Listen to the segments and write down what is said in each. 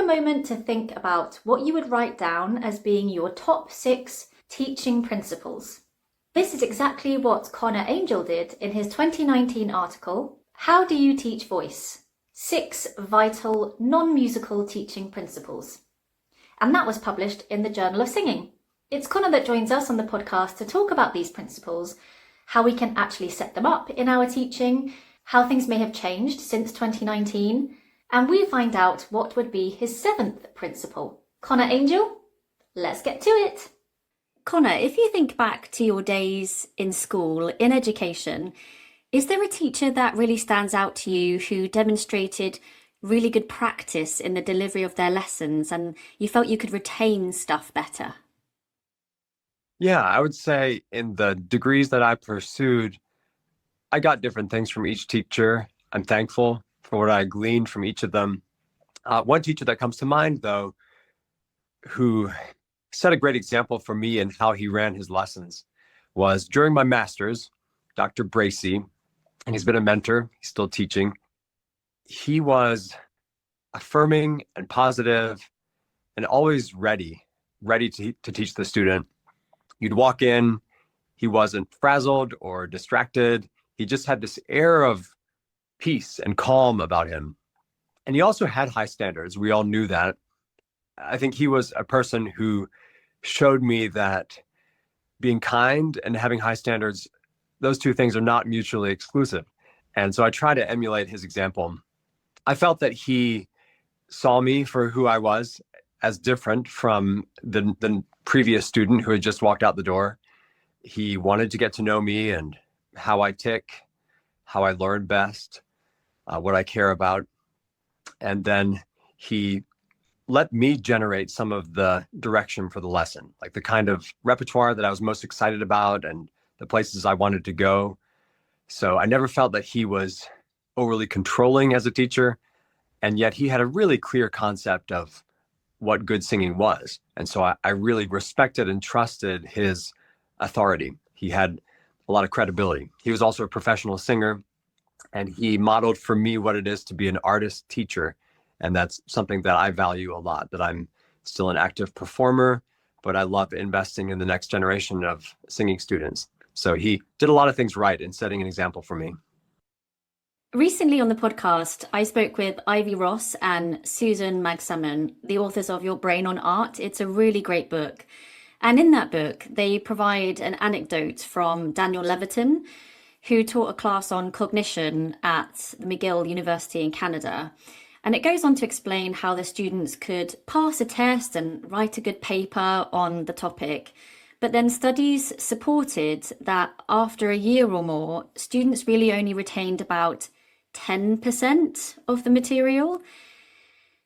moment to think about what you would write down as being your top 6 teaching principles. This is exactly what Conor Angell did in his 2019 article, How Do You Teach Voice? 6 Vital Non-Musical Teaching Principles. And that was published in the Journal of Singing. It's Conor that joins us on the podcast to talk about these principles, how we can actually set them up in our teaching, how things may have changed since 2019, and we find out what would be his 7th principle. Conor Angell, let's get to it. Conor, if you think back to your days in school, in education, is there a teacher that really stands out to you who demonstrated really good practice in the delivery of their lessons and you felt you could retain stuff better? Yeah, I would say in the degrees that I pursued, I got different things from each teacher. I'm thankful for what I gleaned from each of them. One teacher that comes to mind, though, who set a great example for me in how he ran his lessons was during my master's, Dr. Bracy, and he's been a mentor, he's still teaching. He was affirming and positive and always ready to teach the student. You'd walk in, he wasn't frazzled or distracted. He just had this air of peace and calm about him. And he also had high standards. We all knew that. I think he was a person who showed me that being kind and having high standards, those two things are not mutually exclusive. And so I try to emulate his example. I felt that he saw me for who I was, as different from the previous student who had just walked out the door. He wanted to get to know me and how I tick, how I learn best, what I care about. And then he let me generate some of the direction for the lesson, like the kind of repertoire that I was most excited about and the places I wanted to go. So I never felt that he was overly controlling as a teacher, and yet he had a really clear concept of what good singing was. And so I really respected and trusted his authority. He had a lot of credibility. He was also a professional singer, and he modeled for me what it is to be an artist teacher. And that's something that I value a lot, that I'm still an active performer, but I love investing in the next generation of singing students. So he did a lot of things right in setting an example for me. Recently on the podcast, I spoke with Ivy Ross and Susan Magsamen, the authors of Your Brain on Art. It's a really great book. And in that book, they provide an anecdote from Daniel Levitin, who taught a class on cognition at the McGill University in Canada. And it goes on to explain how the students could pass a test and write a good paper on the topic. But then studies supported that after a year or more, students really only retained about 10% of the material.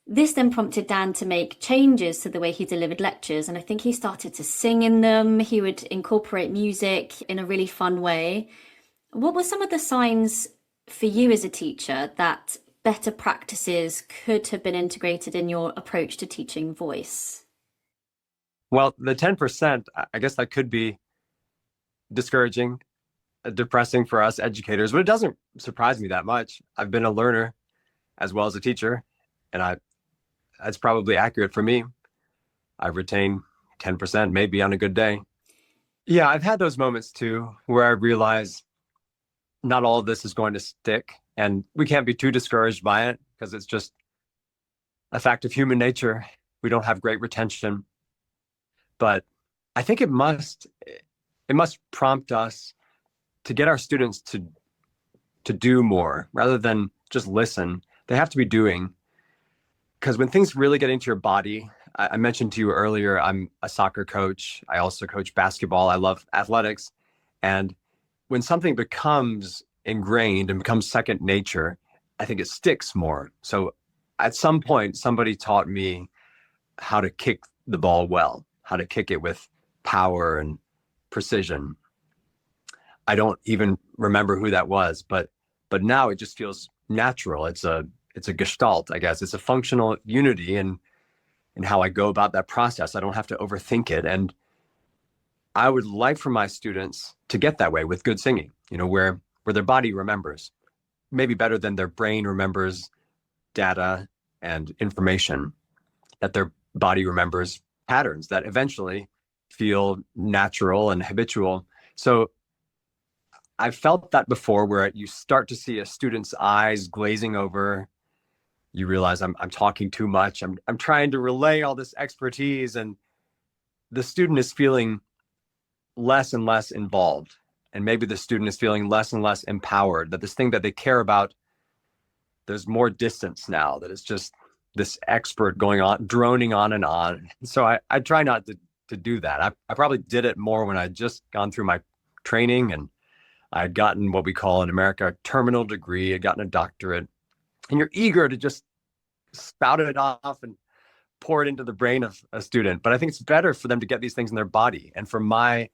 This then prompted Dan to make changes to the way he delivered lectures. And I think he started to sing in them. He would incorporate music in a really fun way. What were some of the signs for you as a teacher that better practices could have been integrated in your approach to teaching voice? Well, the 10%, I guess that could be discouraging, depressing for us educators, but it doesn't surprise me that much. I've been a learner as well as a teacher, and that's probably accurate for me. I retain 10%, maybe on a good day. Yeah, I've had those moments too, where I realize not all of this is going to stick, and we can't be too discouraged by it because it's just a fact of human nature. We don't have great retention, but I think it must prompt us to get our students to do more rather than just listen. They have to be doing, because when things really get into your body, I mentioned to you earlier, I'm a soccer coach. I also coach basketball. I love athletics. And when something becomes ingrained and becomes second nature, I think it sticks more. So at some point, somebody taught me how to kick the ball well, how to kick it with power and precision. I don't even remember who that was, but now it just feels natural. It's a gestalt, I guess. It's a functional unity in how I go about that process. I don't have to overthink it. And I would like for my students to get that way with good singing, where their body remembers, maybe better than their brain remembers data and information. that their body remembers patterns that eventually feel natural and habitual. So I've felt that before, where you start to see a student's eyes glazing over. You realize I'm talking too much. I'm trying to relay all this expertise, and the student is feeling less and less involved. And maybe the student is feeling less and less empowered, that this thing that they care about, there's more distance now, that it's just this expert going on, droning on and on. So I try not to do that. I probably did it more when I'd just gone through my training and I'd gotten what we call in America a terminal degree, I'd gotten a doctorate, and you're eager to just spout it off and pour it into the brain of a student. But I think it's better for them to get these things in their body, and for my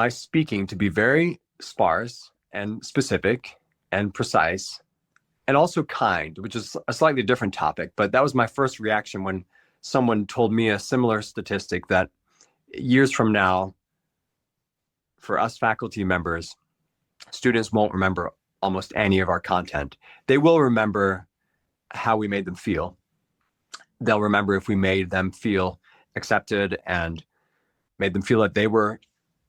speaking to be very sparse and specific and precise and also kind, which is a slightly different topic. But that was my first reaction when someone told me a similar statistic, that years from now, for us faculty members, students won't remember almost any of our content. They will remember how we made them feel. They'll remember if we made them feel accepted and made them feel that they were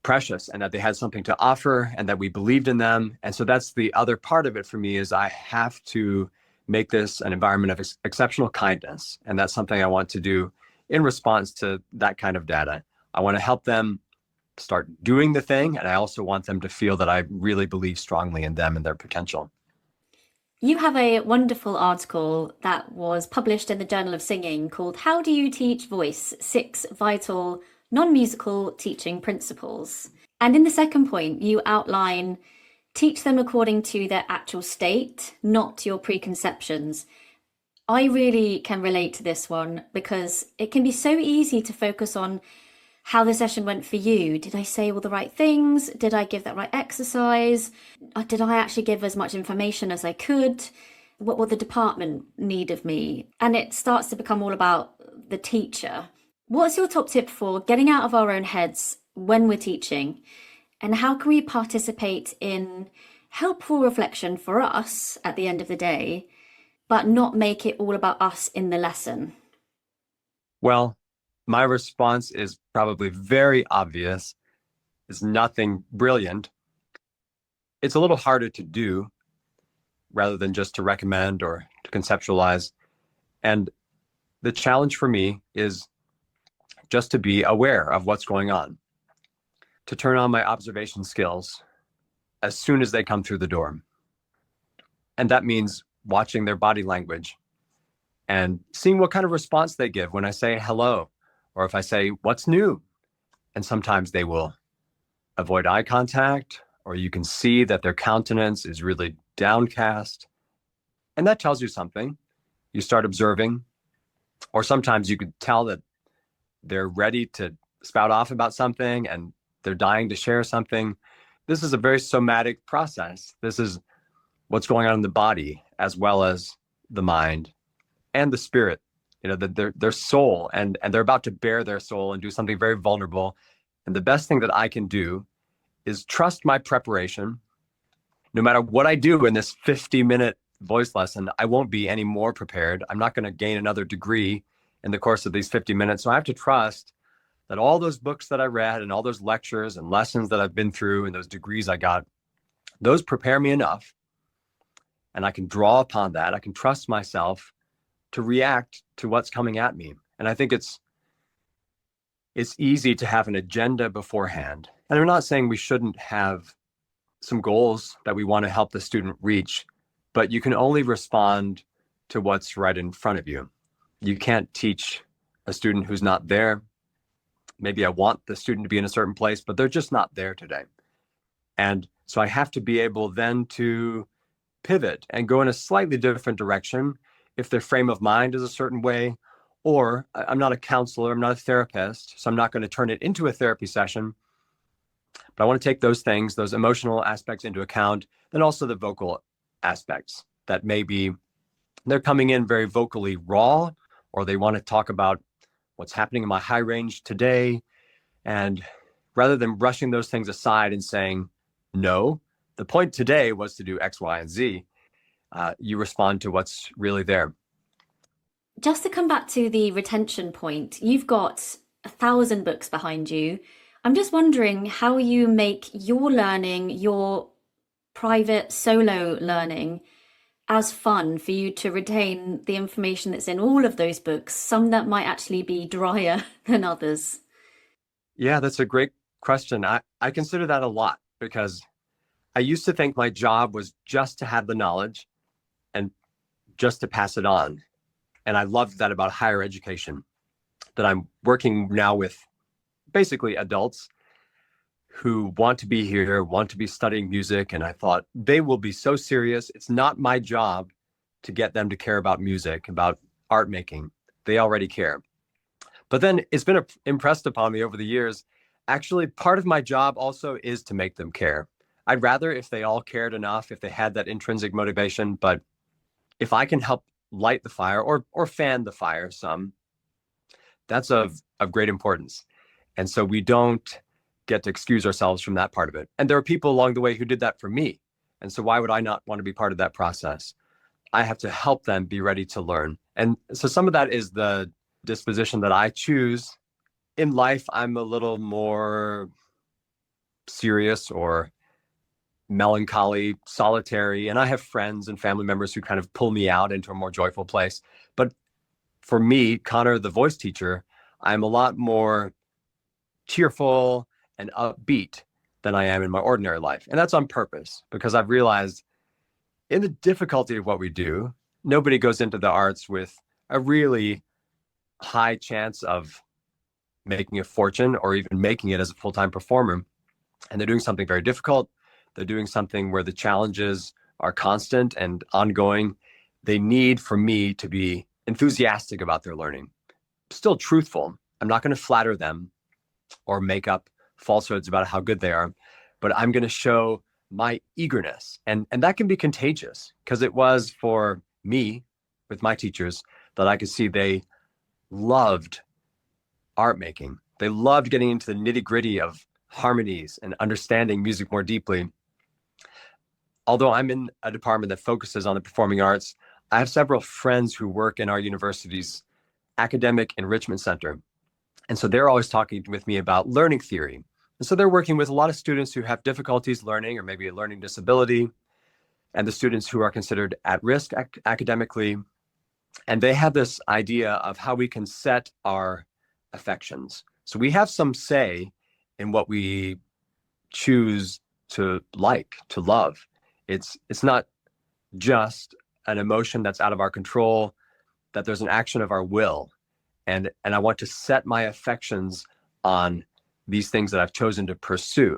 precious and that they had something to offer and that we believed in them. And so that's the other part of it for me, is I have to make this an environment of exceptional kindness. And that's something I want to do in response to that kind of data. I want to help them start doing the thing. And I also want them to feel that I really believe strongly in them and their potential. You have a wonderful article that was published in the Journal of Singing called How Do You Teach Voice? 6 Vital Non-Musical Teaching Principles. And in the second point, you outline teach them according to their actual state, not your preconceptions. I really can relate to this one because it can be so easy to focus on how the session went for you. Did I say all the right things? Did I give that right exercise? Did I actually give as much information as I could? What will the department need of me? And it starts to become all about the teacher. What's your top tip for getting out of our own heads when we're teaching? And how can we participate in helpful reflection for us at the end of the day, but not make it all about us in the lesson? Well, my response is probably very obvious. It's nothing brilliant. It's a little harder to do rather than just to recommend or to conceptualize. And the challenge for me is just to be aware of what's going on, to turn on my observation skills as soon as they come through the door. And that means watching their body language and seeing what kind of response they give when I say hello, or if I say, what's new? And sometimes they will avoid eye contact, or you can see that their countenance is really downcast. And that tells you something. You start observing, or sometimes you could tell that they're ready to spout off about something and they're dying to share something. This is a very somatic process. This is what's going on in the body as well as the mind and the spirit. You know, their soul, and they're about to bare their soul and do something very vulnerable. And the best thing that I can do is trust my preparation. No matter what I do in this 50-minute voice lesson, I won't be any more prepared. I'm not going to gain another degree in the course of these 50 minutes. So I have to trust that all those books that I read and all those lectures and lessons that I've been through and those degrees I got, those prepare me enough. And I can draw upon that. I can trust myself to react to what's coming at me. And I think it's easy to have an agenda beforehand. And I'm not saying we shouldn't have some goals that we want to help the student reach, but you can only respond to what's right in front of you. You can't teach a student who's not there. Maybe I want the student to be in a certain place, but they're just not there today. And so I have to be able then to pivot and go in a slightly different direction if their frame of mind is a certain way, or I'm not a counselor, I'm not a therapist, so I'm not going to turn it into a therapy session. But I want to take those things, those emotional aspects into account, then also the vocal aspects that maybe they're coming in very vocally raw, or they want to talk about what's happening in my high range today. And rather than brushing those things aside and saying, no, the point today was to do X, Y, and Z, you respond to what's really there. Just to come back to the retention point, you've got 1,000 books behind you. I'm just wondering how you make your learning, your private solo learning, as fun for you to retain the information that's in all of those books, some that might actually be drier than others. Yeah, that's a great question. I consider that a lot because I used to think my job was just to have the knowledge and just to pass it on. And I loved that about higher education, that I'm working now with basically adults who want to be here, want to be studying music. And I thought they will be so serious. It's not my job to get them to care about music, about art making. They already care. But then it's been impressed upon me over the years. Actually, part of my job also is to make them care. I'd rather if they all cared enough, if they had that intrinsic motivation. But if I can help light the fire or fan the fire some, that's of great importance. And so we don't get to excuse ourselves from that part of it. And there are people along the way who did that for me. And so why would I not want to be part of that process? I have to help them be ready to learn. And so some of that is the disposition that I choose. In life, I'm a little more serious or melancholy, solitary, and I have friends and family members who kind of pull me out into a more joyful place. But for me, Connor, the voice teacher, I'm a lot more cheerful and upbeat than I am in my ordinary life. And that's on purpose because I've realized in the difficulty of what we do, nobody goes into the arts with a really high chance of making a fortune or even making it as a full-time performer. And they're doing something very difficult. They're doing something where the challenges are constant and ongoing. They need for me to be enthusiastic about their learning, still truthful. I'm not going to flatter them or make up falsehoods about how good they are, but I'm going to show my eagerness. And that can be contagious because it was for me with my teachers that I could see they loved art making. They loved getting into the nitty gritty of harmonies and understanding music more deeply. Although I'm in a department that focuses on the performing arts, I have several friends who work in our university's academic enrichment center. And so they're always talking with me about learning theory. And so they're working with a lot of students who have difficulties learning or maybe a learning disability, and the students who are considered at risk academically. And they have this idea of how we can set our affections. So we have some say in what we choose to like, to love. It's not just an emotion that's out of our control, that there's an action of our will. And I want to set my affections on these things that I've chosen to pursue.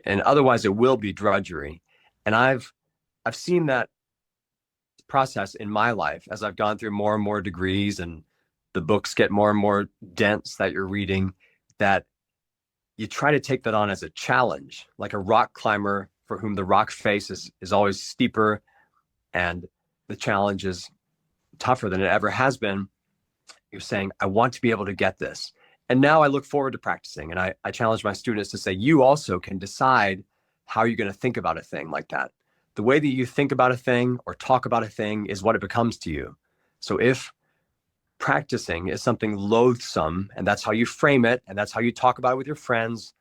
And otherwise it will be drudgery. And I've seen that process in my life as I've gone through more and more degrees and the books get more and more dense that you're reading, that you try to take that on as a challenge, like a rock climber for whom the rock face is always steeper and the challenge is tougher than it ever has been. You're saying, I want to be able to get this. And now I look forward to practicing. And I challenge my students to say, you also can decide how you're going to think about a thing like that. The way that you think about a thing or talk about a thing is what it becomes to you. So if practicing is something loathsome and that's how you frame it and that's how you talk about it with your friends,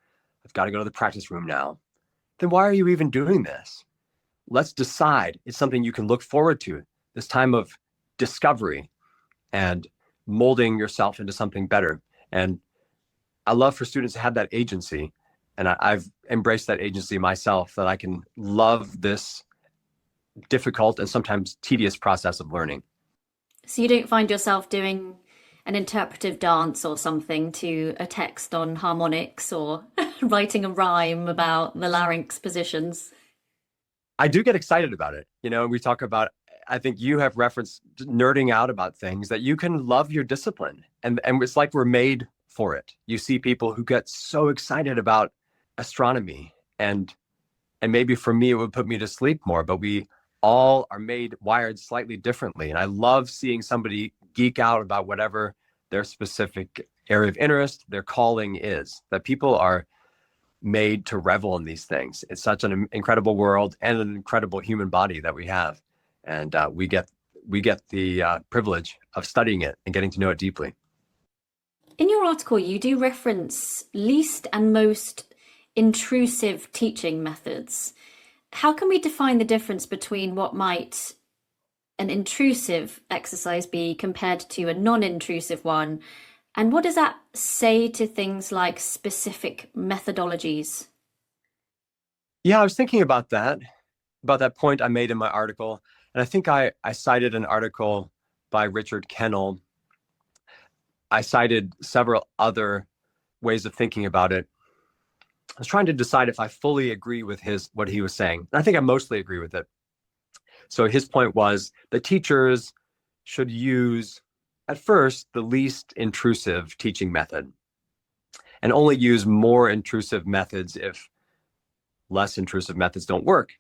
I've got to go to the practice room now, then why are you even doing this? Let's decide it's something you can look forward to, this time of discovery and molding yourself into something better. And I love for students to have that agency. And I've embraced that agency myself, that I can love this difficult and sometimes tedious process of learning. So you don't find yourself doing an interpretive dance or something to a text on harmonics or writing a rhyme about the larynx positions. I do get excited about it. You know, we talk about, I think you have referenced nerding out about things, that you can love your discipline. And it's like we're made for it. You see people who get so excited about astronomy and maybe for me, it would put me to sleep more, but we all are wired slightly differently. And I love seeing somebody geek out about whatever their specific area of interest, their calling is, that people are made to revel in these things. It's such an incredible world and an incredible human body that we have. And we get we get the privilege of studying it and getting to know it deeply. In your article, you do reference least and most intrusive teaching methods. How can we define the difference between what might an intrusive exercise be compared to a non-intrusive one? And what does that say to things like specific methodologies? Yeah, I was thinking about that point I made in my article. And I think I cited an article by Richard Kennel. I cited several other ways of thinking about it. I was trying to decide if I fully agree with what he was saying. And I think I mostly agree with it. So his point was that teachers should use, at first, the least intrusive teaching method and only use more intrusive methods if less intrusive methods don't work.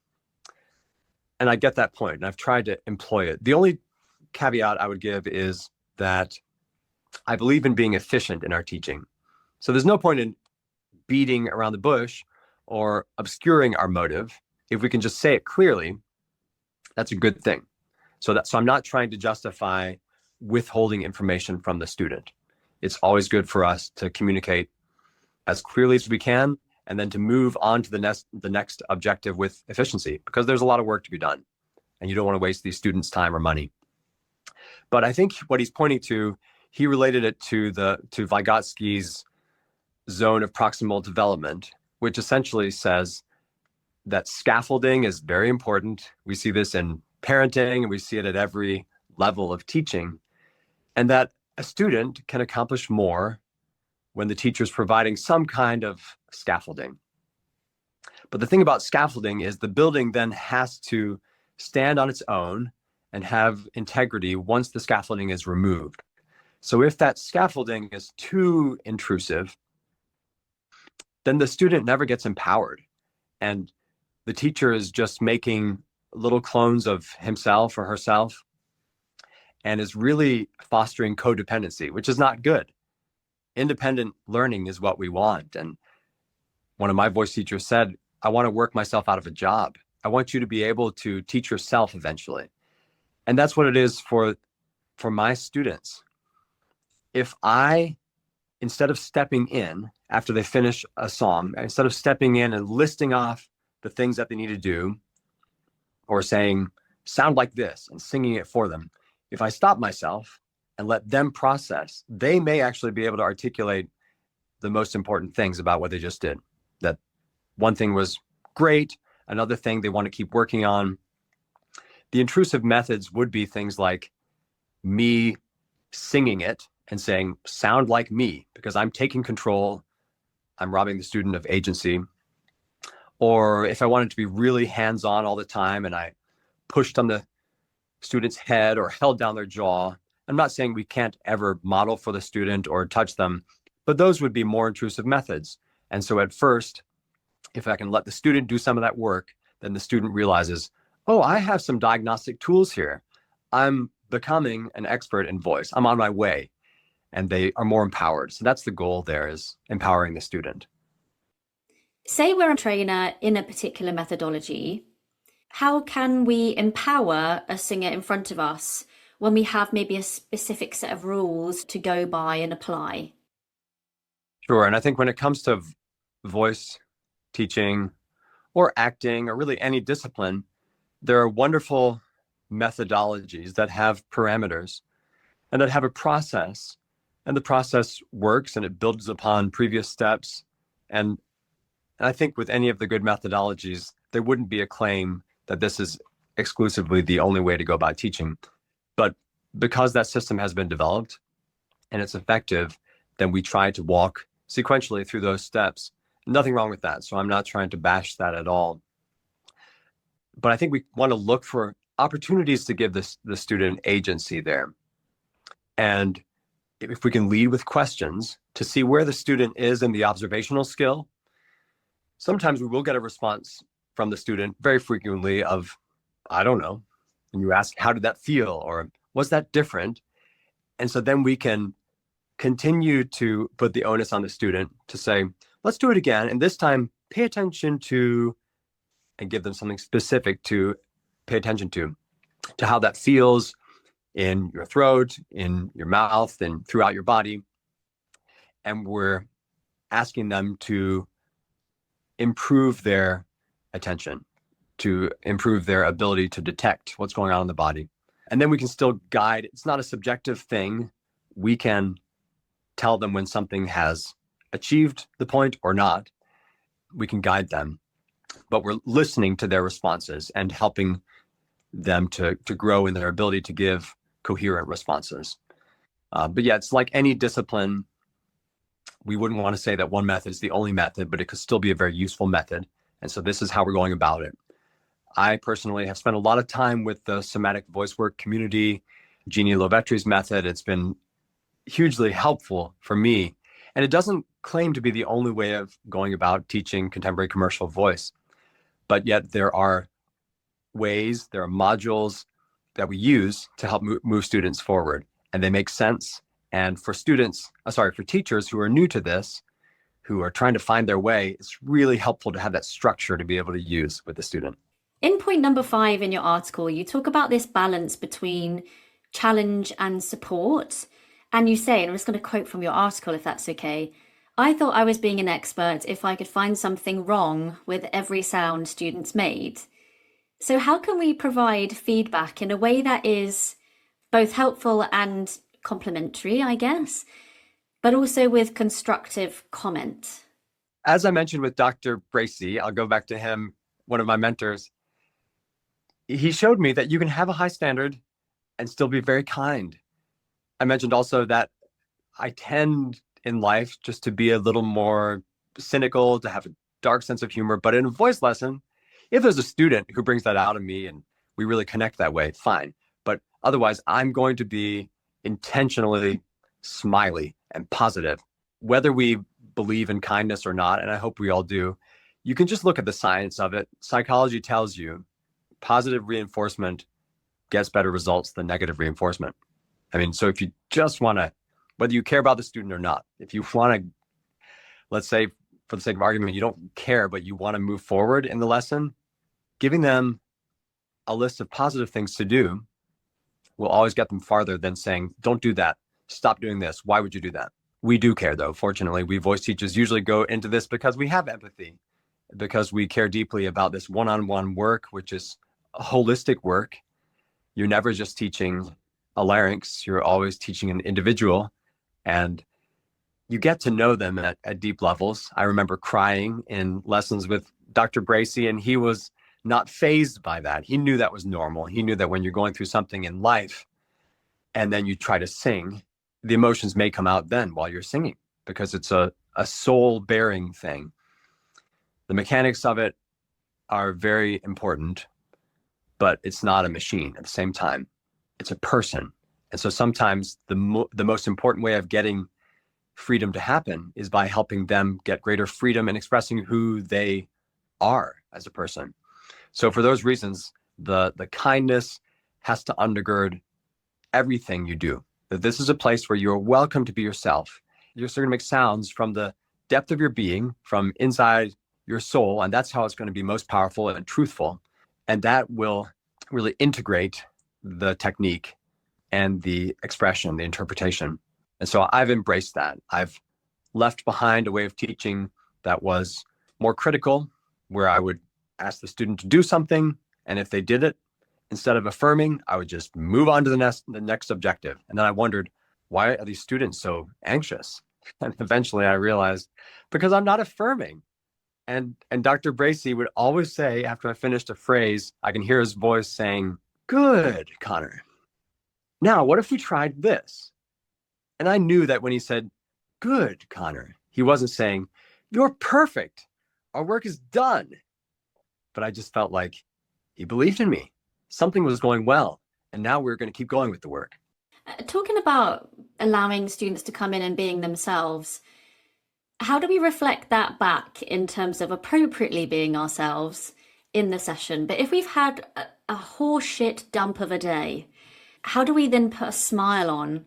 And I get that point, and I've tried to employ it. The only caveat I would give is that I believe in being efficient in our teaching. So there's no point in beating around the bush or obscuring our motive. If we can just say it clearly, that's a good thing. So I'm not trying to justify withholding information from the student. It's always good for us to communicate as clearly as we can, and then to move on to the next objective with efficiency, because there's a lot of work to be done, and you don't want to waste these students' time or money. But I think what he's pointing to, he related it to Vygotsky's zone of proximal development, which essentially says that scaffolding is very important. We see this in parenting, and we see it at every level of teaching, and that a student can accomplish more when the teacher is providing some kind of scaffolding. But the thing about scaffolding is the building then has to stand on its own and have integrity once the scaffolding is removed. So if that scaffolding is too intrusive, then the student never gets empowered, and the teacher is just making little clones of himself or herself and is really fostering codependency, which is not good. Independent learning is what we want. And one of my voice teachers said, I want to work myself out of a job. I want you to be able to teach yourself eventually. And that's what it is for my students. If I, instead of stepping in after they finish a song, instead of stepping in and listing off the things that they need to do, or saying, sound like this, and singing it for them, if I stop myself and let them process, they may actually be able to articulate the most important things about what they just did. That one thing was great, another thing they want to keep working on. The intrusive methods would be things like me singing it and saying, sound like me, because I'm taking control. I'm robbing the student of agency. Or if I wanted to be really hands-on all the time and I pushed on the student's head or held down their jaw, I'm not saying we can't ever model for the student or touch them, but those would be more intrusive methods. And so at first, if I can let the student do some of that work, then the student realizes, oh, I have some diagnostic tools here. I'm becoming an expert in voice. I'm on my way. And they are more empowered. So that's the goal there, is empowering the student. Say we're a trainer in a particular methodology. How can we empower a singer in front of us when we have maybe a specific set of rules to go by and apply? Sure. And I think when it comes to voice teaching or acting or really any discipline, there are wonderful methodologies that have parameters and that have a process. And the process works and it builds upon previous steps. And I think with any of the good methodologies, there wouldn't be a claim that this is exclusively the only way to go about teaching. But because that system has been developed and it's effective, then we try to walk sequentially through those steps. Nothing wrong with that. So I'm not trying to bash that at all. But I think we want to look for opportunities to give the student agency there. And if we can lead with questions to see where the student is in the observational skill, sometimes we will get a response from the student very frequently of, I don't know. And you ask, how did that feel? Or was that different? And so then we can continue to put the onus on the student to say, let's do it again. And this time, pay attention to, and give them something specific to pay attention to how that feels, in your throat, in your mouth, and throughout your body. And we're asking them to improve their attention, to improve their ability to detect what's going on in the body. And then we can still guide. It's not a subjective thing. We can tell them when something has achieved the point or not. We can guide them, but we're listening to their responses and helping them to grow in their ability to give coherent responses. But yeah, it's like any discipline. We wouldn't want to say that one method is the only method, but it could still be a very useful method. And so this is how we're going about it. I personally have spent a lot of time with the somatic voice work community, Jeannie Lovetri's method. It's been hugely helpful for me. And it doesn't claim to be the only way of going about teaching contemporary commercial voice. But yet there are ways, there are modules that we use to help move students forward. And they make sense. And for teachers who are new to this, who are trying to find their way, it's really helpful to have that structure to be able to use with the student. In point number 5 in your article, you talk about this balance between challenge and support. And you say, and I'm just going to quote from your article, if that's okay, I thought I was being an expert if I could find something wrong with every sound students made. So how can we provide feedback in a way that is both helpful and complimentary, I guess, but also with constructive comment? As I mentioned with Dr. Bracey, I'll go back to him, one of my mentors. He showed me that you can have a high standard and still be very kind. I mentioned also that I tend in life just to be a little more cynical, to have a dark sense of humor. But in a voice lesson, if there's a student who brings that out of me and we really connect that way, fine. But otherwise, I'm going to be intentionally smiley and positive. Whether we believe in kindness or not, and I hope we all do, you can just look at the science of it. Psychology tells you positive reinforcement gets better results than negative reinforcement. I mean, so if you just want to, whether you care about the student or not, if you want to, let's say for the sake of argument, you don't care, but you want to move forward in the lesson, giving them a list of positive things to do will always get them farther than saying, don't do that. Stop doing this. Why would you do that? We do care, though. Fortunately, we voice teachers usually go into this because we have empathy, because we care deeply about this one-on-one work, which is holistic work. You're never just teaching a larynx. You're always teaching an individual, and you get to know them at deep levels. I remember crying in lessons with Dr. Bracey, and he was not fazed by that. He knew that was normal. He knew that when you're going through something in life and then you try to sing, the emotions may come out then while you're singing, because it's a soul-bearing thing. The mechanics of it are very important, but it's not a machine at the same time. It's a person. And so sometimes the most important way of getting freedom to happen is by helping them get greater freedom in expressing who they are as a person. So for those reasons, the kindness has to undergird everything you do. That this is a place where you're welcome to be yourself. You're still going to make sounds from the depth of your being, from inside your soul, and that's how it's going to be most powerful and truthful. And that will really integrate the technique and the expression, the interpretation. And so I've embraced that. I've left behind a way of teaching that was more critical, where I would ask the student to do something, and if they did it, instead of affirming, I would just move on to the next objective. And then I wondered, why are these students so anxious? And eventually I realized, because I'm not affirming. And Dr. Bracey would always say, after I finished a phrase, I can hear his voice saying, "Good, Conor. Now, what if we tried this?" And I knew that when he said, "Good, Conor," he wasn't saying, "You're perfect. Our work is done." But I just felt like he believed in me. Something was going well. And now we're going to keep going with the work. Talking about allowing students to come in and being themselves, how do we reflect that back in terms of appropriately being ourselves in the session? But if we've had a horseshit dump of a day, how do we then put a smile on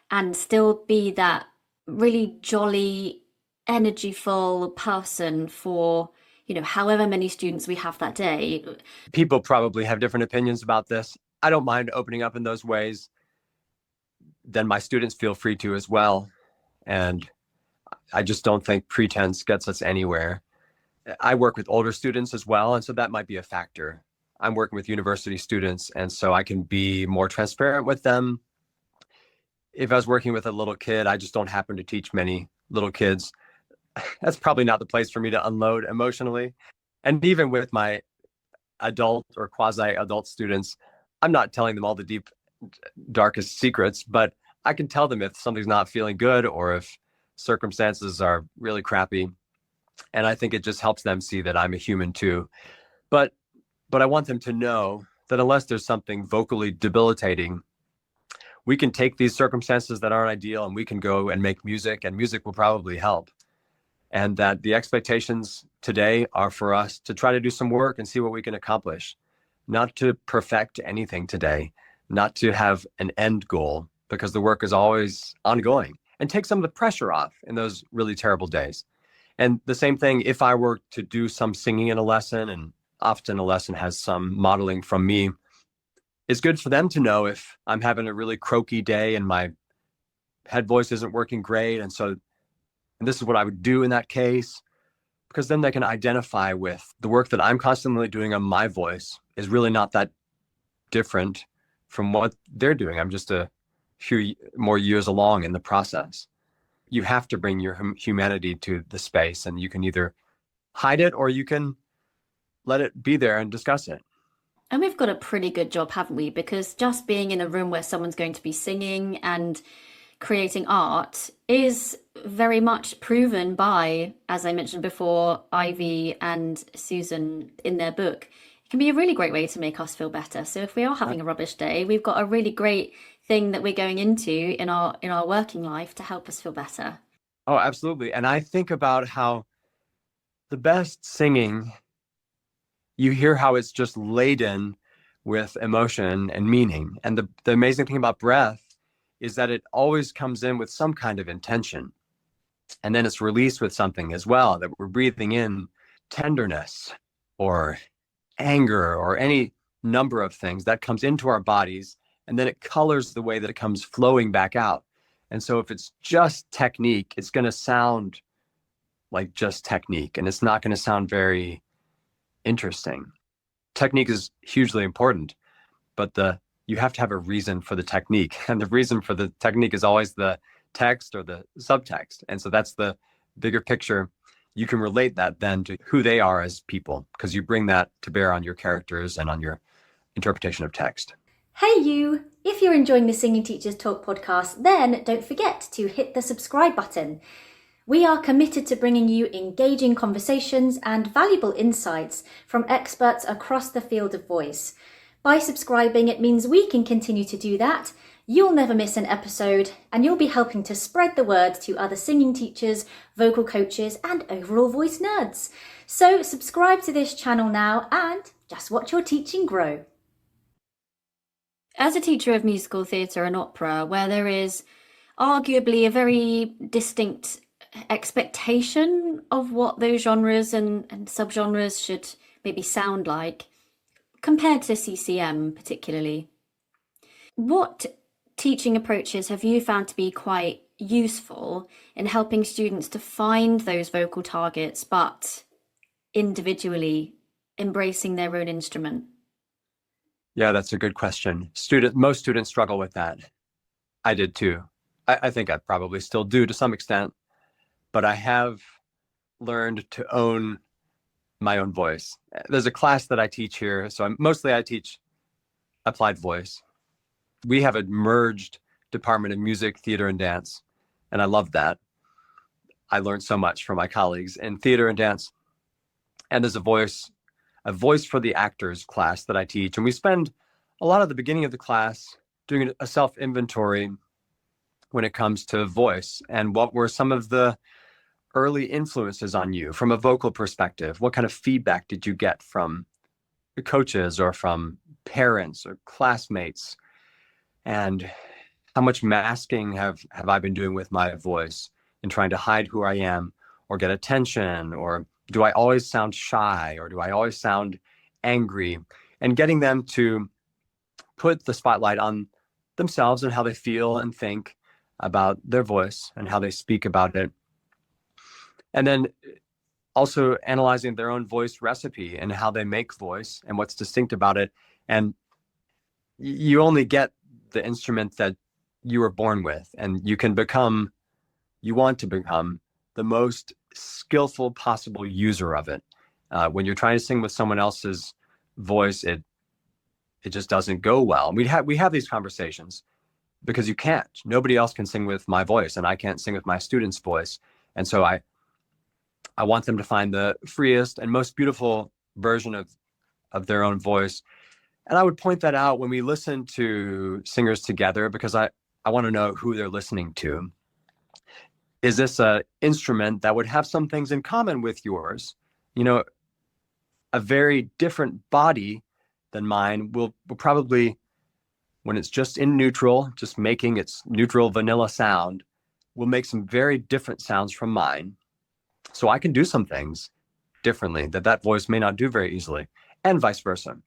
and still be that really jolly, energyful person for, however many students we have that day? People probably have different opinions about this. I don't mind opening up in those ways. then my students feel free to as well. And I just don't think pretense gets us anywhere. I work with older students as well, and so that might be a factor. I'm working with university students, and so I can be more transparent with them. If I was working with a little kid, I just don't happen to teach many little kids. That's probably not the place for me to unload emotionally. And even with my adult or quasi-adult students, I'm not telling them all the deep, darkest secrets, but I can tell them if something's not feeling good or if circumstances are really crappy. And I think it just helps them see that I'm a human too. But I want them to know that unless there's something vocally debilitating, we can take these circumstances that aren't ideal and we can go and make music, and music will probably help. And that the expectations today are for us to try to do some work and see what we can accomplish, not to perfect anything today, not to have an end goal, because the work is always ongoing, and take some of the pressure off in those really terrible days. And the same thing, if I were to do some singing in a lesson, and often a lesson has some modeling from me, it's good for them to know if I'm having a really croaky day and my head voice isn't working great. And this is what I would do in that case, because then they can identify with the work that I'm constantly doing on my voice is really not that different from what they're doing. I'm just a few more years along in the process. You have to bring your humanity to the space, and you can either hide it or you can let it be there and discuss it. And we've got a pretty good job, haven't we? Because just being in a room where someone's going to be singing and creating art is very much proven by, as I mentioned before, Ivy and Susan in their book. It can be a really great way to make us feel better. So if we are having a rubbish day, we've got a really great thing that we're going into in our working life to help us feel better. Oh, absolutely. And I think about how the best singing, you hear how it's just laden with emotion and meaning. And the amazing thing about breath is that it always comes in with some kind of intention. And then it's released with something as well, that we're breathing in tenderness or anger or any number of things that comes into our bodies. And then it colors the way that it comes flowing back out. And so if it's just technique, it's going to sound like just technique, and it's not going to sound very interesting. Technique is hugely important, but you have to have a reason for the technique. And the reason for the technique is always the text or the subtext. And so that's the bigger picture. You can relate that then to who they are as people, because you bring that to bear on your characters and on your interpretation of text. Hey you! If you're enjoying the Singing Teachers Talk podcast, then don't forget to hit the subscribe button. We are committed to bringing you engaging conversations and valuable insights from experts across the field of voice. By subscribing, it means we can continue to do that. You'll never miss an episode, and you'll be helping to spread the word to other singing teachers, vocal coaches, and overall voice nerds. So subscribe to this channel now and just watch your teaching grow. As a teacher of musical theatre and opera, where there is arguably a very distinct expectation of what those genres and subgenres should maybe sound like, compared to CCM particularly, what teaching approaches have you found to be quite useful in helping students to find those vocal targets, but individually embracing their own instrument? Yeah, that's a good question. Most students struggle with that. I did too. I think I probably still do to some extent, but I have learned to own my own voice. There's a class that I teach here, so I teach applied voice. We have a merged department of music, theater, and dance, and I love that. I learned so much from my colleagues in theater and dance. And there's a voice for the actors class that I teach, and we spend a lot of the beginning of the class doing a self-inventory when it comes to voice, and what were some of the early influences on you from a vocal perspective. What kind of feedback did you get from the coaches or from parents or classmates? And how much masking have I been doing with my voice in trying to hide who I am or get attention? Or do I always sound shy, or do I always sound angry? And getting them to put the spotlight on themselves and how they feel and think about their voice and how they speak about it. And then also analyzing their own voice recipe and how they make voice and what's distinct about it. And you only get the instrument that you were born with, and you want to become the most skillful possible user of it. When you're trying to sing with someone else's voice, it just doesn't go well. We have these conversations because you can't. Nobody else can sing with my voice, and I can't sing with my student's voice. And so I want them to find the freest and most beautiful version of their own voice. And I would point that out when we listen to singers together, because I want to know who they're listening to. Is this an instrument that would have some things in common with yours? You know, a very different body than mine will probably, when it's just in neutral, just making its neutral vanilla sound, will make some very different sounds from mine. So I can do some things differently that voice may not do very easily, and vice versa.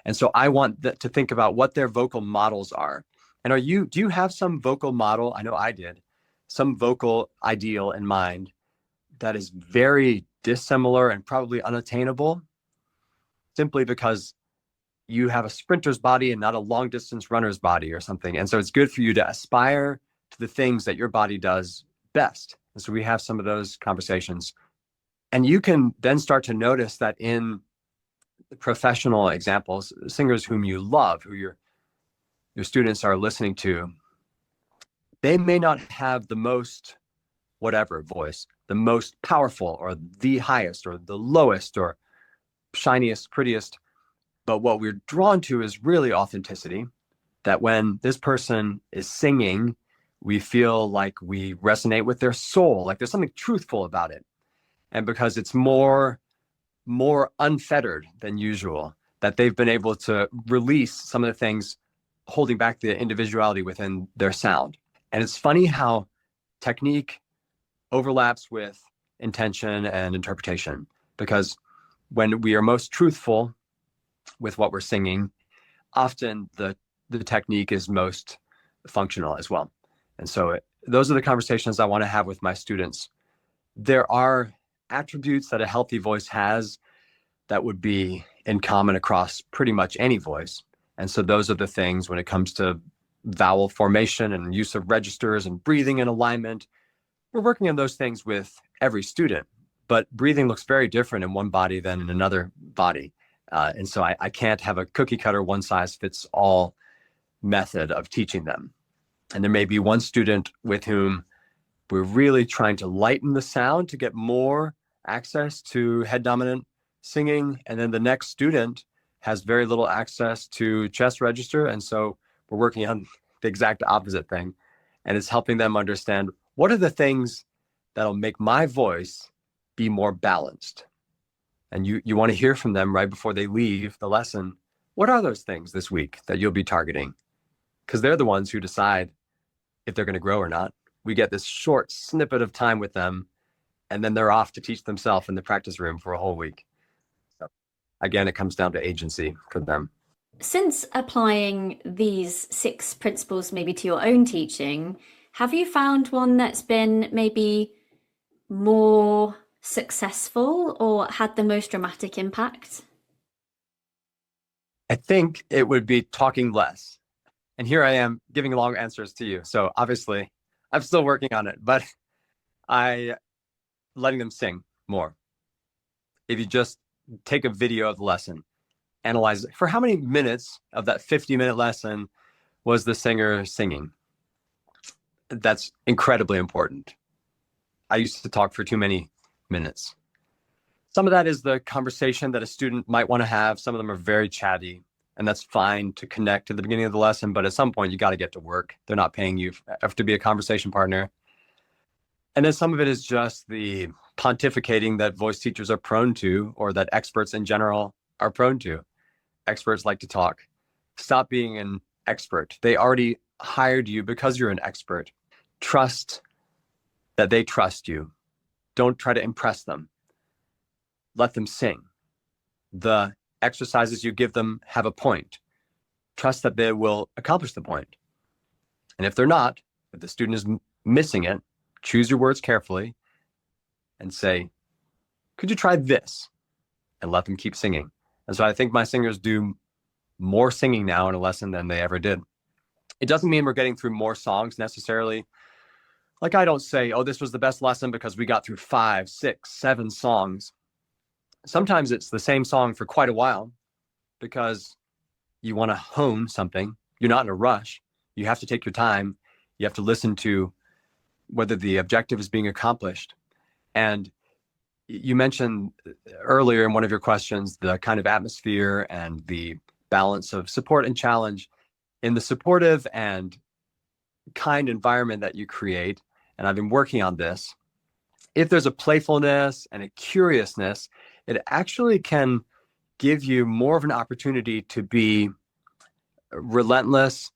And so I want to think about what their vocal models are. And do you have some vocal model? I know I did, some vocal ideal in mind that is very dissimilar and probably unattainable, simply because you have a sprinter's body and not a long distance runner's body or something. And so it's good for you to aspire to the things that your body does best. And so we have some of those conversations. And you can then start to notice that in professional examples, singers whom you love, who your students are listening to, they may not have the most whatever voice, the most powerful or the highest or the lowest or shiniest, prettiest. But what we're drawn to is really authenticity, that when this person is singing, we feel like we resonate with their soul, like there's something truthful about it. And because it's more unfettered than usual, that they've been able to release some of the things holding back the individuality within their sound. And it's funny how technique overlaps with intention and interpretation, because when we are most truthful with what we're singing, often the technique is most functional as well. And so those are the conversations I want to have with my students. There are attributes that a healthy voice has that would be in common across pretty much any voice. And so those are the things when it comes to vowel formation and use of registers and breathing and alignment. We're working on those things with every student, but breathing looks very different in one body than in another body. And so I can't have a cookie cutter, one size fits all method of teaching them. And there may be one student with whom we're really trying to lighten the sound to get more access to head dominant singing. And then the next student has very little access to chest register. And so we're working on the exact opposite thing. And it's helping them understand what are the things that'll make my voice be more balanced. And you want to hear from them right before they leave the lesson. What are those things this week that you'll be targeting? Because they're the ones who decide if they're going to grow or not. We get this short snippet of time with them, and then they're off to teach themselves in the practice room for a whole week. So again, it comes down to agency for them. Since applying these 6 principles maybe to your own teaching, have you found one that's been maybe more successful or had the most dramatic impact? I think it would be talking less. And here I am giving long answers to you. So obviously, I'm still working on it, but letting them sing more. If you just take a video of the lesson, analyze it. For how many minutes of that 50-minute lesson was the singer singing? That's incredibly important. I used to talk for too many minutes. Some of that is the conversation that a student might want to have. Some of them are very chatty, and that's fine to connect at the beginning of the lesson, but at some point you got to get to work. They're not paying you to be a conversation partner. And then some of it is just the pontificating that voice teachers are prone to, or that experts in general are prone to. Experts like to talk. Stop being an expert. They already hired you because you're an expert. Trust that they trust you. Don't try to impress them. Let them sing. The exercises you give them have a point. trust that they will accomplish the point. And if they're not, if the student is missing it, choose your words carefully and say, could you try this? And let them keep singing. And so I think my singers do more singing now in a lesson than they ever did. It doesn't mean we're getting through more songs necessarily. Like I don't say, oh, this was the best lesson because we got through 5, 6, 7 songs. Sometimes it's the same song for quite a while because you want to hone something. You're not in a rush. You have to take your time. You have to listen to whether the objective is being accomplished. And you mentioned earlier in one of your questions the kind of atmosphere and the balance of support and challenge. In the supportive and kind environment that you create, and I've been working on this, if there's a playfulness and a curiousness, it actually can give you more of an opportunity to be relentless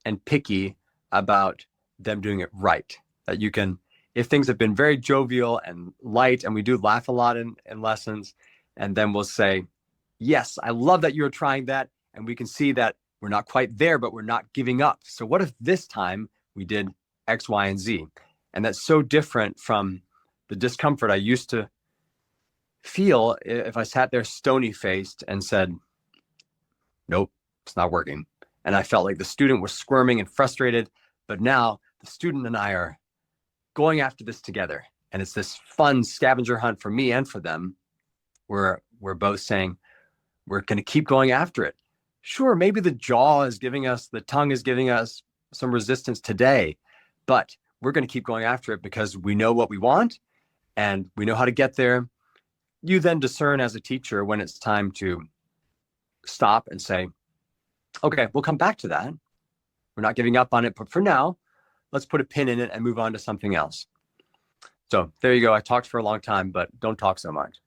and picky about them doing it right. That you can, if things have been very jovial and light, and we do laugh a lot in lessons, and then we'll say, yes, I love that you're trying that. And we can see that we're not quite there, but we're not giving up. So what if this time we did X, Y, and Z? And that's so different from the discomfort I used to feel if I sat there stony faced and said, nope, it's not working. And I felt like the student was squirming and frustrated, but now the student and I are going after this together. And it's this fun scavenger hunt for me and for them, where we're both saying, we're going to keep going after it. Sure, maybe the tongue is giving us some resistance today, but we're going to keep going after it because we know what we want and we know how to get there. You then discern as a teacher when it's time to stop and say, okay, we'll come back to that. We're not giving up on it, but for now, let's put a pin in it and move on to something else. So there you go. I talked for a long time, but don't talk so much.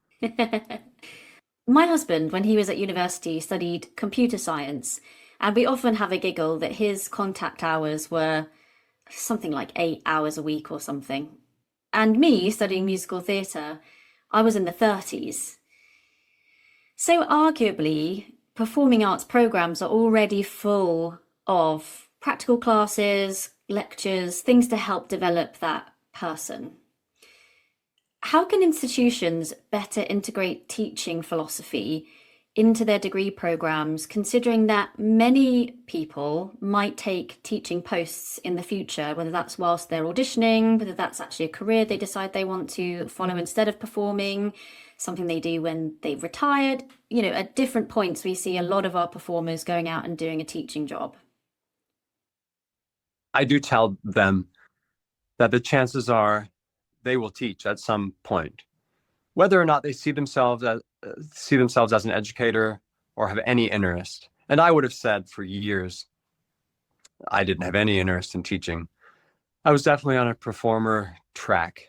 My husband, when he was at university, studied computer science, and we often have a giggle that his contact hours were something like 8 hours a week or something. And me, studying musical theatre, I was in the 30s. So arguably, performing arts programs are already full of practical classes, lectures, things to help develop that person. How can institutions better integrate teaching philosophy into their degree programs, considering that many people might take teaching posts in the future, whether that's whilst they're auditioning, whether that's actually a career they decide they want to follow instead of performing, something they do when they've retired. At different points, we see a lot of our performers going out and doing a teaching job. I do tell them that the chances are they will teach at some point, whether or not they see themselves as an educator or have any interest. And I would have said for years, I didn't have any interest in teaching. I was definitely on a performer track,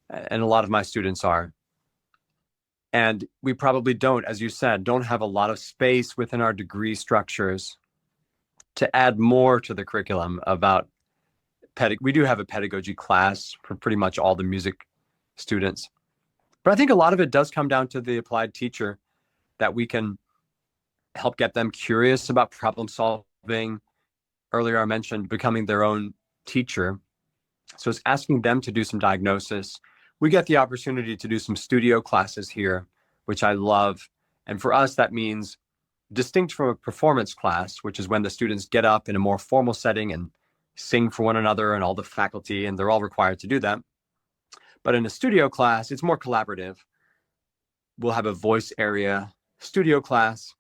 and a lot of my students are. And we probably don't, as you said, don't have a lot of space within our degree structures to add more to the curriculum about we do have a pedagogy class for pretty much all the music students. But I think a lot of it does come down to the applied teacher, that we can help get them curious about problem solving. Earlier, I mentioned becoming their own teacher. So it's asking them to do some diagnosis. We get the opportunity to do some studio classes here, which I love. And for us, that means distinct from a performance class, which is when the students get up in a more formal setting and sing for one another and all the faculty, and they're all required to do that. But in a studio class, it's more collaborative. We'll have a voice area studio class,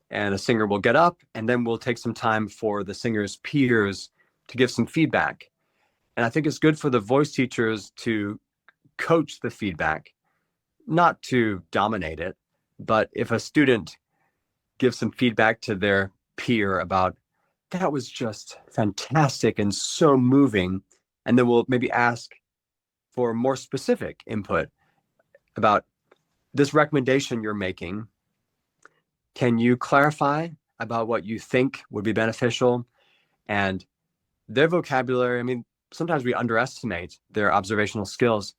and a singer will get up, and then we'll take some time for the singer's peers to give some feedback. And I think it's good for the voice teachers to coach the feedback, not to dominate it, but if a student gives some feedback to their peer about, that was just fantastic and so moving, and then we'll maybe ask for more specific input about this recommendation you're making. Can you clarify about what you think would be beneficial? And their vocabulary, I mean, sometimes we underestimate their observational skills.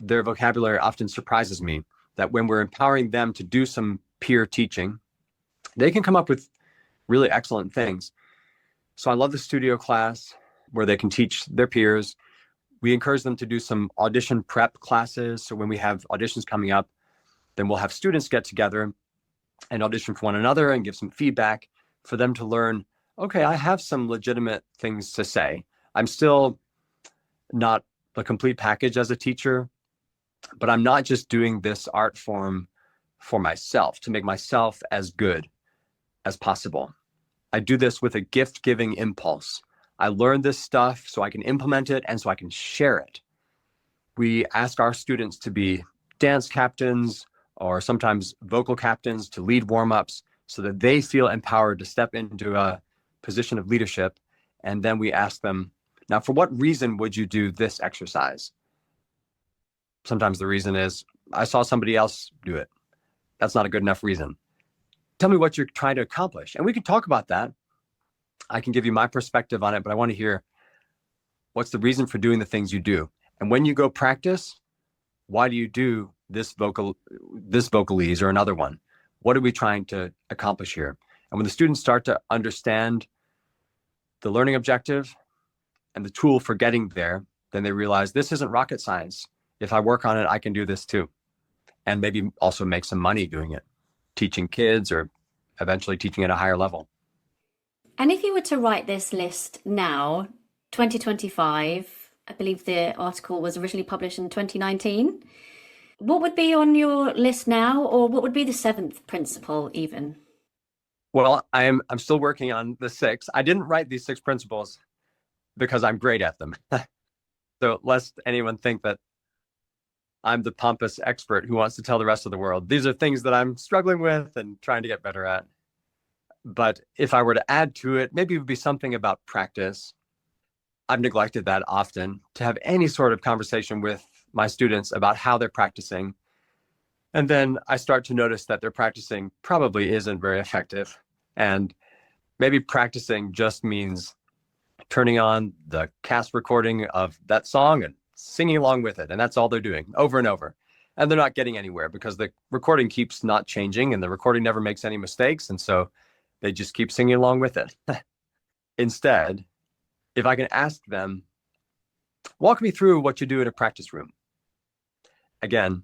Their vocabulary often surprises me, that when we're empowering them to do some peer teaching, they can come up with really excellent things. So I love the studio class where they can teach their peers. We encourage them to do some audition prep classes. So when we have auditions coming up, then we'll have students get together and audition for one another and give some feedback for them to learn, okay, I have some legitimate things to say. I'm still not a complete package as a teacher, but I'm not just doing this art form for myself to make myself as good as possible. I do this with a gift-giving impulse. I learned this stuff so I can implement it and so I can share it. We ask our students to be dance captains or sometimes vocal captains to lead warm-ups so that they feel empowered to step into a position of leadership. And then we ask them, now, for what reason would you do this exercise? Sometimes the reason is, I saw somebody else do it. That's not a good enough reason. Tell me what you're trying to accomplish. And we can talk about that. I can give you my perspective on it, but I want to hear what's the reason for doing the things you do. And when you go practice, why do you do this vocalese or another one? What are we trying to accomplish here? And when the students start to understand the learning objective and the tool for getting there, then they realize this isn't rocket science. If I work on it, I can do this too. And maybe also make some money doing it, teaching kids or eventually teaching at a higher level. And if you were to write this list now, 2025, I believe the article was originally published in 2019, what would be on your list now, or what would be the seventh principle even? Well, I'm still working on the 6. I didn't write these 6 principles because I'm great at them. So lest anyone think that I'm the pompous expert who wants to tell the rest of the world. These are things that I'm struggling with and trying to get better at. But if I were to add to it, maybe it would be something about practice. I've neglected that often, to have any sort of conversation with my students about how they're practicing. And then I start to notice that their practicing probably isn't very effective. And maybe practicing just means turning on the cast recording of that song and singing along with it. And that's all they're doing over and over. And they're not getting anywhere because the recording keeps not changing and the recording never makes any mistakes. And so they just keep singing along with it. Instead, if I can ask them, walk me through what you do in a practice room. Again,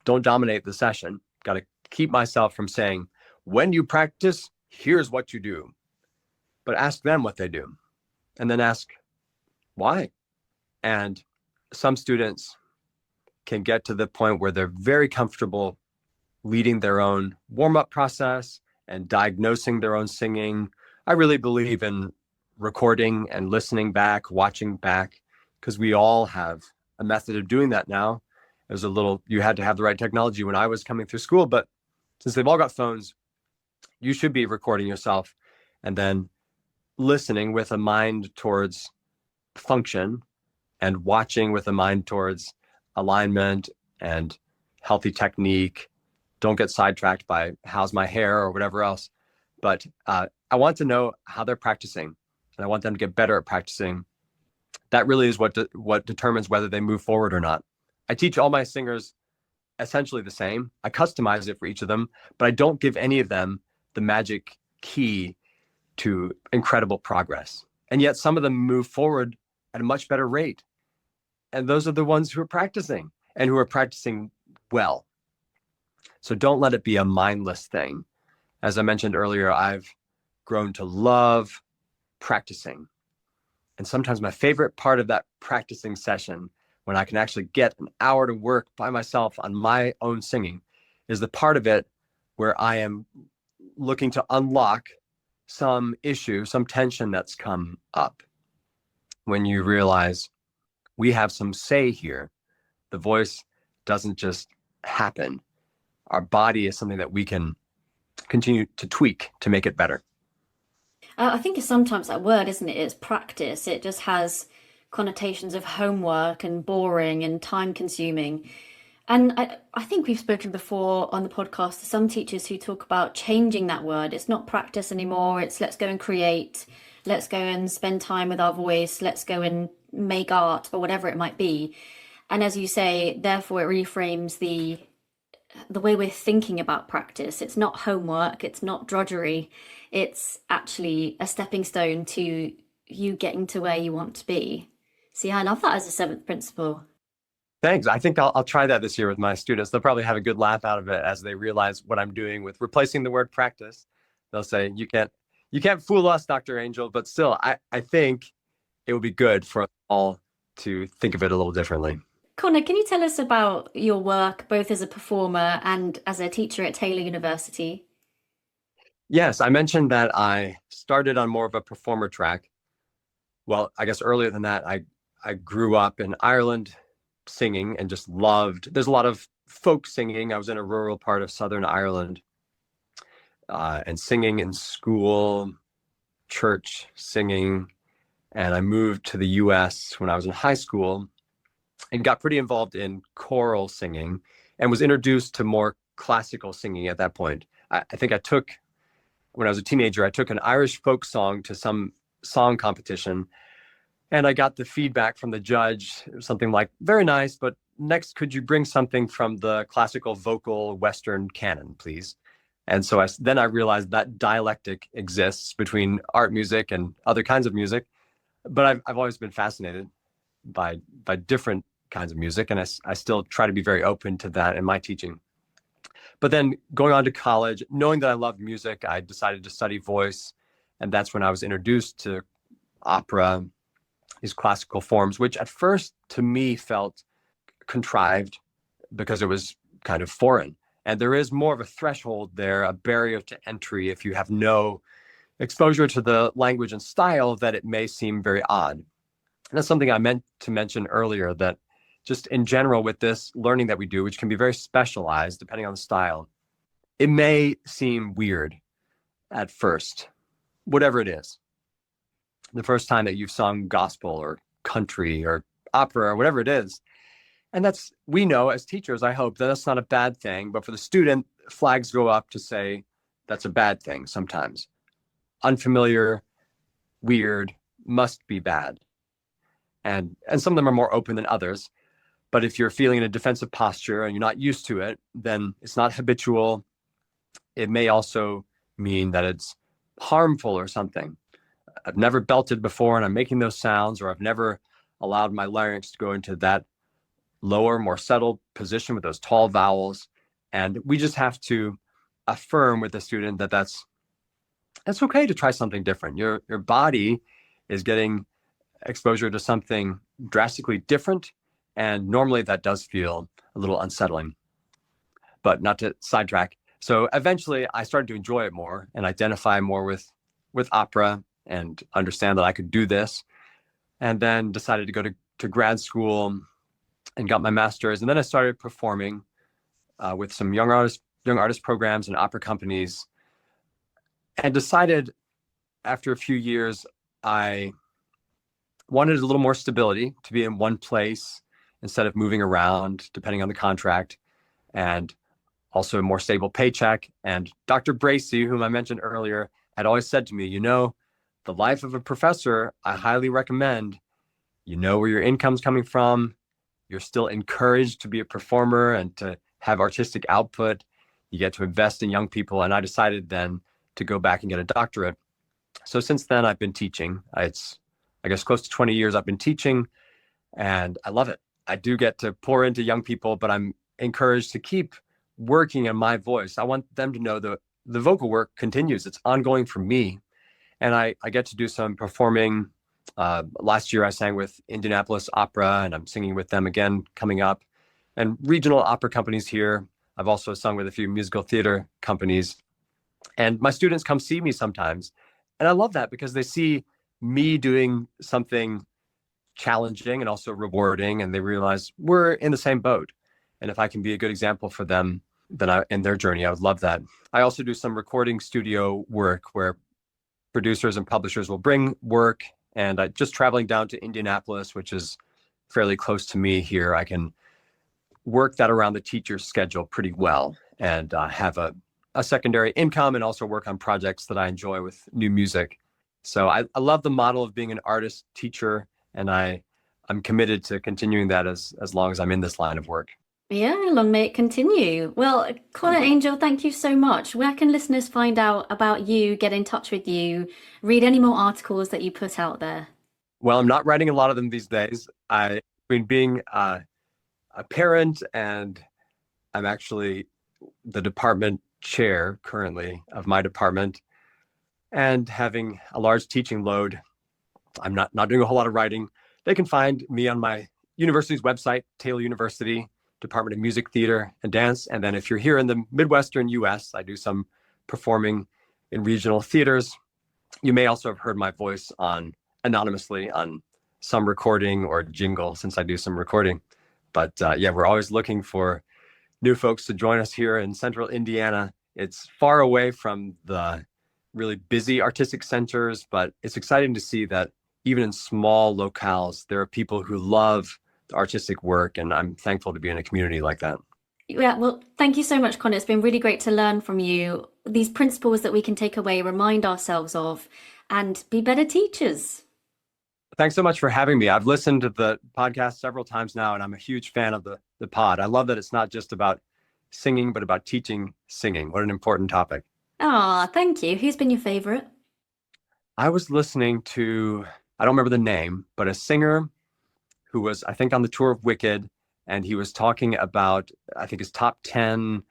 don't dominate the session. Got to keep myself from saying, when you practice, here's what you do. But ask them what they do. And then ask, why? And some students can get to the point where they're very comfortable leading their own warm-up process and diagnosing their own singing. I really believe in recording and listening back, watching back, because we all have a method of doing that now. You had to have the right technology when I was coming through school, but since they've all got phones, you should be recording yourself and then listening with a mind towards function and watching with a mind towards alignment and healthy technique. Don't get sidetracked by how's my hair or whatever else. But I want to know how they're practicing, and I want them to get better at practicing. That really is what determines whether they move forward or not. I teach all my singers essentially the same. I customize it for each of them, but I don't give any of them the magic key to incredible progress. And yet some of them move forward at a much better rate. And those are the ones who are practicing and who are practicing well. So don't let it be a mindless thing. As I mentioned earlier, I've grown to love practicing. And sometimes my favorite part of that practicing session, when I can actually get an hour to work by myself on my own singing, is the part of it where I am looking to unlock some issue, some tension that's come up. When you realize we have some say here, the voice doesn't just happen. Our body is something that we can continue to tweak to make it better. I think it's sometimes that word, isn't it? It's practice. It just has connotations of homework and boring and time consuming. And I think we've spoken before on the podcast to some teachers who talk about changing that word. It's not practice anymore. It's let's go and create. Let's go and spend time with our voice. Let's go and make art or whatever it might be. And as you say, therefore it reframes the way we're thinking about practice. It's not homework, it's not drudgery. It's actually a stepping stone to you getting to where you want to be. So yeah, I love that as a seventh principle. Thanks. I think I'll try that this year with my students. They'll probably have a good laugh out of it as they realize what I'm doing with replacing the word practice. They'll say, you can't fool us, Dr. Angell, but still, I think it would be good for us all to think of it a little differently. Connor, can you tell us about your work both as a performer and as a teacher at Taylor University? Yes, I mentioned that I started on more of a performer track. Well, I guess earlier than that, I grew up in Ireland singing and just loved. There's a lot of folk singing. I was in a rural part of Southern Ireland, and singing in school, church singing. And I moved to the US when I was in high school and got pretty involved in choral singing and was introduced to more classical singing at that point. I think when I was a teenager, I took an Irish folk song to some song competition, and I got the feedback from the judge. It was something like, very nice, but next, could you bring something from the classical vocal Western canon, please? And so then I realized that dialectic exists between art music and other kinds of music. But I've always been fascinated by different kinds of music, and I still try to be very open to that in my teaching. But then going on to college, knowing that I loved music, I decided to study voice, and that's when I was introduced to opera, these classical forms, which at first to me felt contrived because it was kind of foreign. And there is more of a threshold there, a barrier to entry if you have no exposure to the language and style, that it may seem very odd. And that's something I meant to mention earlier, that just in general with this learning that we do, which can be very specialized depending on the style, it may seem weird at first, whatever it is. The first time that you've sung gospel or country or opera or whatever it is. And we know as teachers, I hope, that that's not a bad thing. But for the student, flags go up to say that's a bad thing sometimes. Unfamiliar, weird, must be bad. And some of them are more open than others. But if you're feeling in a defensive posture and you're not used to it, then it's not habitual. It may also mean that it's harmful or something. I've never belted before and I'm making those sounds, or I've never allowed my larynx to go into that lower, more settled position with those tall vowels. And we just have to affirm with the student that that's okay to try something different. Your body is getting exposure to something drastically different, and normally that does feel a little unsettling. But not to sidetrack. So eventually I started to enjoy it more and identify more with opera and understand that I could do this. And then decided to go to grad school and got my master's. And then I started performing with some young artist programs and opera companies, and decided after a few years I wanted a little more stability, to be in one place instead of moving around depending on the contract, and also a more stable paycheck. And Dr. Bracy, whom I mentioned earlier, had always said to me, the life of a professor, I highly recommend, where your income's coming from. You're still encouraged to be a performer and to have artistic output. You get to invest in young people. And I decided then to go back and get a doctorate. So since then, I've been teaching. It's, I guess, close to 20 years I've been teaching, and I love it. I do get to pour into young people, but I'm encouraged to keep working on my voice. I want them to know the vocal work continues. It's ongoing for me. And I get to do some performing. Last year, I sang with Indianapolis Opera, and I'm singing with them again coming up. And regional opera companies here. I've also sung with a few musical theater companies. And my students come see me sometimes. And I love that because they see me doing something challenging and also rewarding, and they realize we're in the same boat. And if I can be a good example for them, then in their journey, I would love that. I also do some recording studio work where producers and publishers will bring work, and just traveling down to Indianapolis, which is fairly close to me here, I can work that around the teacher's schedule pretty well, and have a secondary income, and also work on projects that I enjoy with new music. So I love the model of being an artist teacher, and I'm committed to continuing that as long as I'm in this line of work. Yeah, long may it continue. Well, Conor Angell, thank you so much. Where can listeners find out about you, get in touch with you, read any more articles that you put out there? Well, I'm not writing a lot of them these days. Between being a parent and I'm actually the department chair currently of my department and having a large teaching load, I'm not doing a whole lot of writing. They can find me on my university's website, Taylor University, Department of Music, Theater, and Dance. And then if you're here in the Midwestern US, I do some performing in regional theaters. You may also have heard my voice on anonymously on some recording or jingle since I do some recording. But yeah, we're always looking for new folks to join us here in central Indiana. It's far away from the really busy artistic centers, but it's exciting to see that even in small locales, there are people who love the artistic work, and I'm thankful to be in a community like that. Yeah, well, thank you so much, Conor. It's been really great to learn from you these principles that we can take away, remind ourselves of, and be better teachers. Thanks so much for having me. I've listened to the podcast several times now, and I'm a huge fan of the pod. I love that it's not just about singing, but about teaching singing. What an important topic. Ah, thank you. Who's been your favorite? I was listening to, I don't remember the name, but a singer who was, I think, on the tour of Wicked, and he was talking about, I think, his top 10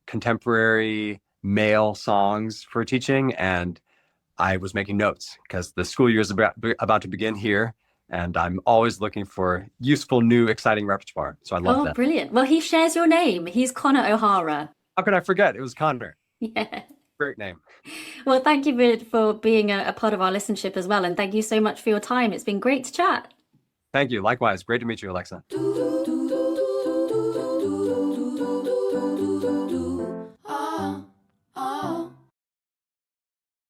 contemporary male songs for teaching. And I was making notes because the school year is about to begin here, and I'm always looking for useful, new, exciting repertoire. So I love Oh, that. brilliant. Well, he shares your name. He's Conor O'Hara. How could I forget? It was Conor. Yeah. Great name. Well, thank you for being a part of our listenership as well. And thank you so much for your time. It's been great to chat. Thank you. Likewise. Great to meet you, Alexa.